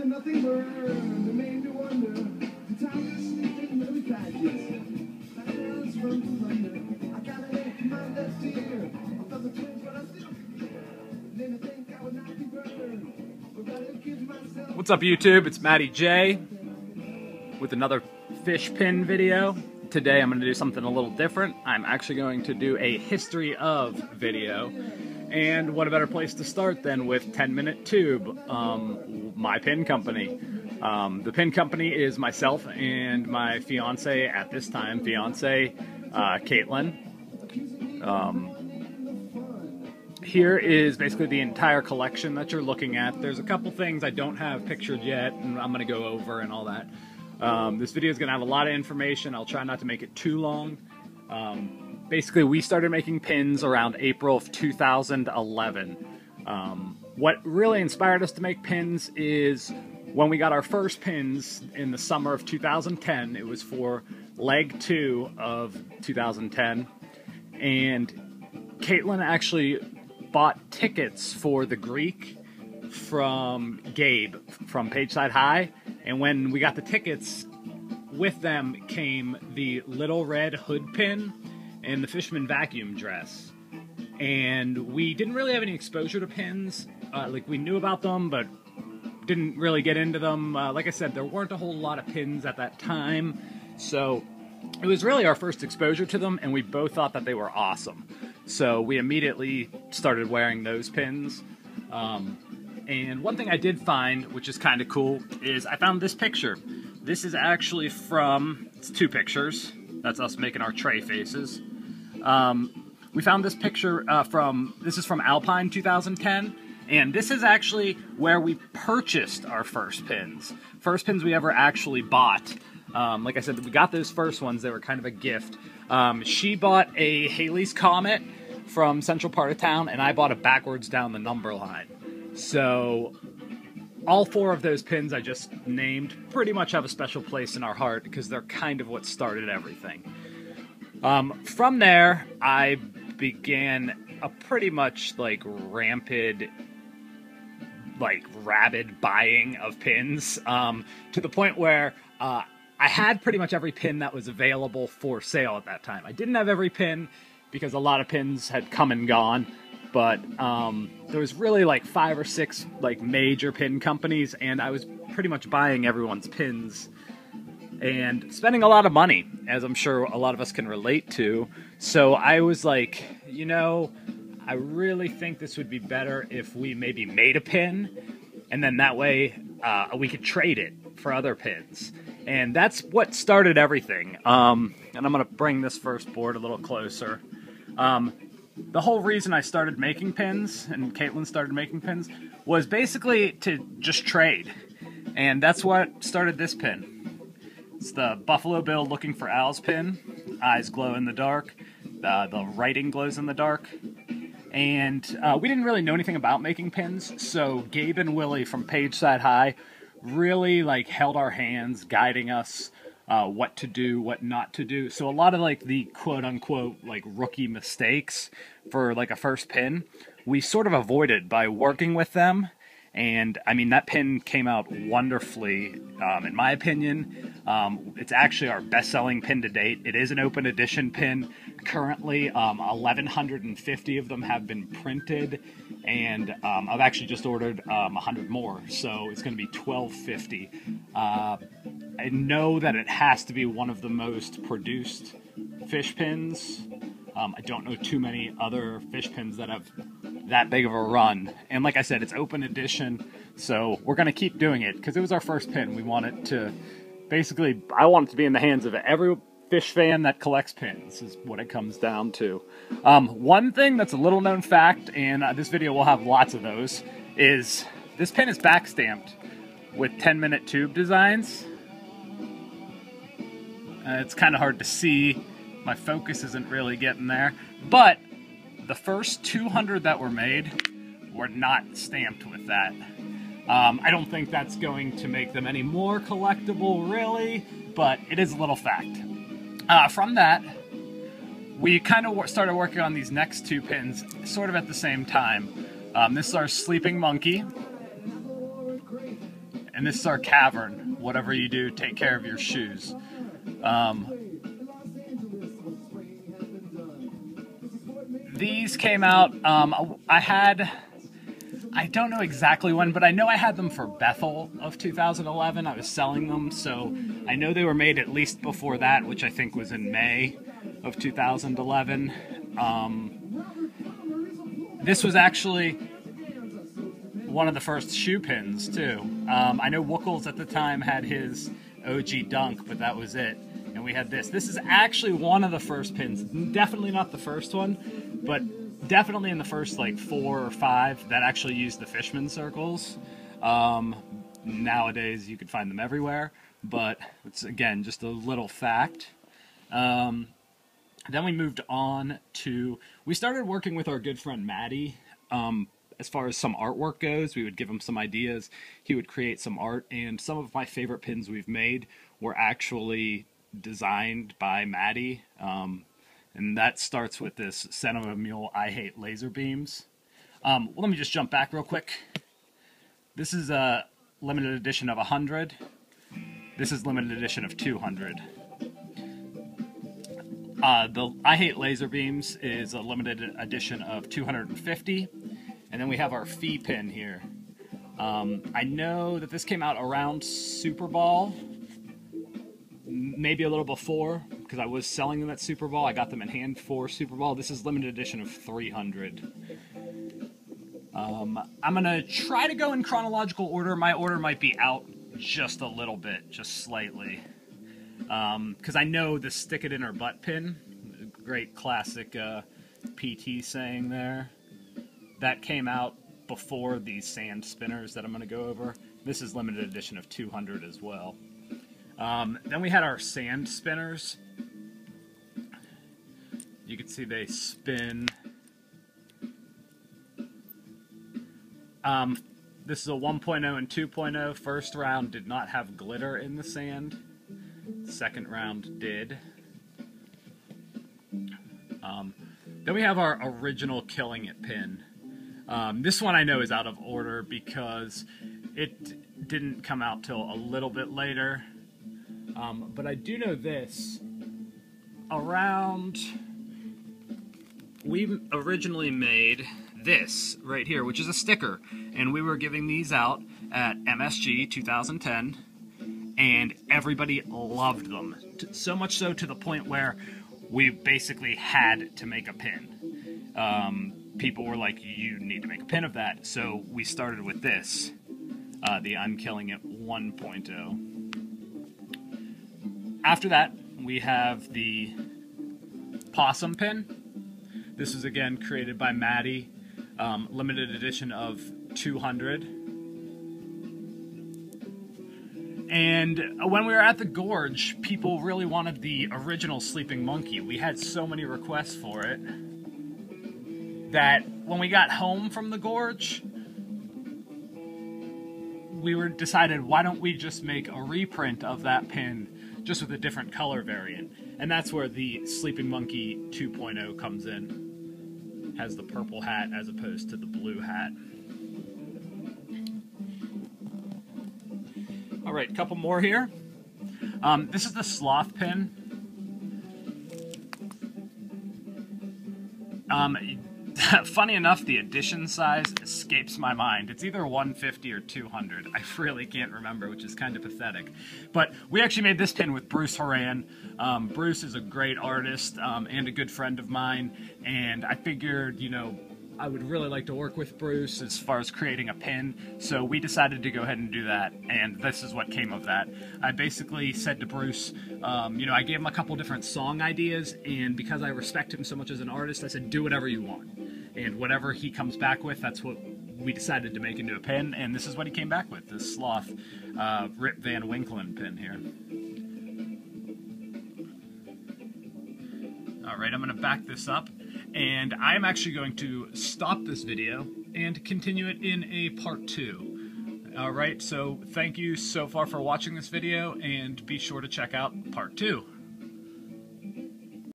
nothing burned. It made me wonder. The time is sleeping really fast. Silence from the thunder. I got it in my left ear. I felt the twinge, but I still didn't think I would not be burned. But rather give myself. What's up, YouTube? It's Matty J with another fish pin video. Today I'm going to do something a little different. I'm actually going to do a history of video. And what a better place to start than with 10-Minute Tube, my pin company. The pin company is myself and my fiance at this time, Caitlin. Here is basically the entire collection that you're looking at. There's a couple things I don't have pictured yet, and I'm going to go over and all that. This video is going to have a lot of information. I'll try not to make it too long. Basically, we started making pins around April of 2011. What really inspired us to make pins is when we got our first pins in the summer of 2010. It was for leg 2 of 2010. And Caitlin actually bought tickets for the Greek from Gabe from Pageside High. And when we got the tickets, with them came the little red hood pin and the Fishman vacuum dress. And we didn't really have any exposure to pins. Like, we knew about them, but didn't really get into them. Like I said, there weren't a whole lot of pins at that time. So it was really our first exposure to them, and we both thought that they were awesome. So we immediately started wearing those pins. And one thing I did find, which is kind of cool, is I found this picture. This is actually from, it's 2 pictures. That's us making our tray faces. We found this picture this is from Alpine 2010, and this is actually where we purchased our first pins. First pins we ever actually bought. Like I said, we got those first ones. They were kind of a gift. She bought a Halley's Comet from central part of town, and I bought a backwards down the number line. So all 4 of those pins I just named pretty much have a special place in our heart because they're kind of what started everything. From there, I began a pretty much like rampant, like rabid buying of pins, to the point where I had pretty much every pin that was available for sale at that time. I didn't have every pin because a lot of pins had come and gone, but there was really like 5 or 6 like major pin companies, and I was pretty much buying everyone's pins and spending a lot of money, as I'm sure a lot of us can relate to. So I was like, you know, I really think this would be better if we maybe made a pin, and then that way we could trade it for other pins. And that's what started everything. And I'm going to bring this first board a little closer. The whole reason I started making pins, and Caitlin started making pins, was basically to just trade. And that's what started this pin. It's the Buffalo Bill Looking for Owls pin. Eyes glow in the dark. The writing glows in the dark. And we didn't really know anything about making pins, so Gabe and Willie from Pageside High really like held our hands, guiding us what to do, what not to do. So a lot of like the quote-unquote like rookie mistakes for like a first pin, we sort of avoided by working with them. And I mean, that pin came out wonderfully, in my opinion. It's actually our best-selling pin to date. It is an open edition pin. Currently, 1,150 of them have been printed, and I've actually just ordered 100 more, so it's going to be 1,250. I know that it has to be one of the most produced fish pins. I don't know too many other fish pins that have that big of a run. And like I said, it's open edition, so we're going to keep doing it because it was our first pin. We want it to, basically, I want it to be in the hands of every fish fan that collects pins, is what it comes down to. One thing that's a little known fact, and this video will have lots of those, is this pin is back stamped with 10-Minute Tube designs. It's kind of hard to see. My focus isn't really getting there. But the first 200 that were made were not stamped with that. I don't think that's going to make them any more collectible, really, but it is a little fact. From that, we kind of started working on these next 2 pins sort of at the same time. This is our Sleeping Monkey. And this is our cavern. Whatever you do, take care of your shoes. These came out, I don't know exactly when, but I know I had them for Bethel of 2011. I was selling them, so I know they were made at least before that, which I think was in May of 2011. This was actually one of the first shoe pins, too. I know Wookles at the time had his OG Dunk, but that was it. And we had this. This is actually one of the first pins. Definitely not the first one, but definitely in the first like 4 or 5 that actually used the Fishman circles. Nowadays you could find them everywhere, but it's again just a little fact. Then we moved on to, we started working with our good friend Maddie. As far as some artwork goes, we would give him some ideas. He would create some art, and some of my favorite pins we've made were actually designed by Maddie. And that starts with this Scent of a Mule I Hate Laser Beams. Well, let me just jump back real quick. This is a limited edition of 100. This is limited edition of 200. The I Hate Laser Beams is a limited edition of 250. And then we have our Fee pin here. I know that this came out around Super Bowl, maybe a little before, because I was selling them at Super Bowl. I got them in hand for Super Bowl. This is limited edition of 300. I'm going to try to go in chronological order. My order might be out just a little bit, just slightly. Because I know the stick it in her butt pin, great classic PT saying there, that came out before these sand spinners that I'm going to go over. This is limited edition of 200 as well. Then we had our sand spinners. You can see they spin. This is a 1.0 and 2.0. First round did not have glitter in the sand. Second round did. Then we have our original Killing It pin. This one I know is out of order because it didn't come out till a little bit later. But I do know this. We originally made this right here, which is a sticker, and we were giving these out at MSG 2010, and everybody loved them. So much so to the point where we basically had to make a pin. People were like, you need to make a pin of that. So we started with this, the I'm Killing It 1.0. After that, we have the Possum pin. This is again created by Maddie, limited edition of 200. And when we were at the Gorge, people really wanted the original Sleeping Monkey. We had so many requests for it that when we got home from the Gorge, we decided, why don't we just make a reprint of that pin just with a different color variant? And that's where the Sleeping Monkey 2.0 comes in. Has the purple hat as opposed to the blue hat. Alright, a couple more here. This is the Sloth pin. Funny enough, the edition size escapes my mind. It's either 150 or 200. I really can't remember, which is kind of pathetic. But we actually made this pin with Bruce Horan. Bruce is a great artist and a good friend of mine, and I figured, you know, I would really like to work with Bruce as far as creating a pin, so we decided to go ahead and do that, and this is what came of that. I basically said to Bruce, you know, I gave him a couple different song ideas, and because I respect him so much as an artist, I said, do whatever you want. And whatever he comes back with, that's what we decided to make into a pin, and this is what he came back with, this Sloth Rip Van Winklen pin here. Alright, I'm going to back this up, and I'm actually going to stop this video and continue it in a part 2. Alright, so thank you so far for watching this video, and be sure to check out part 2.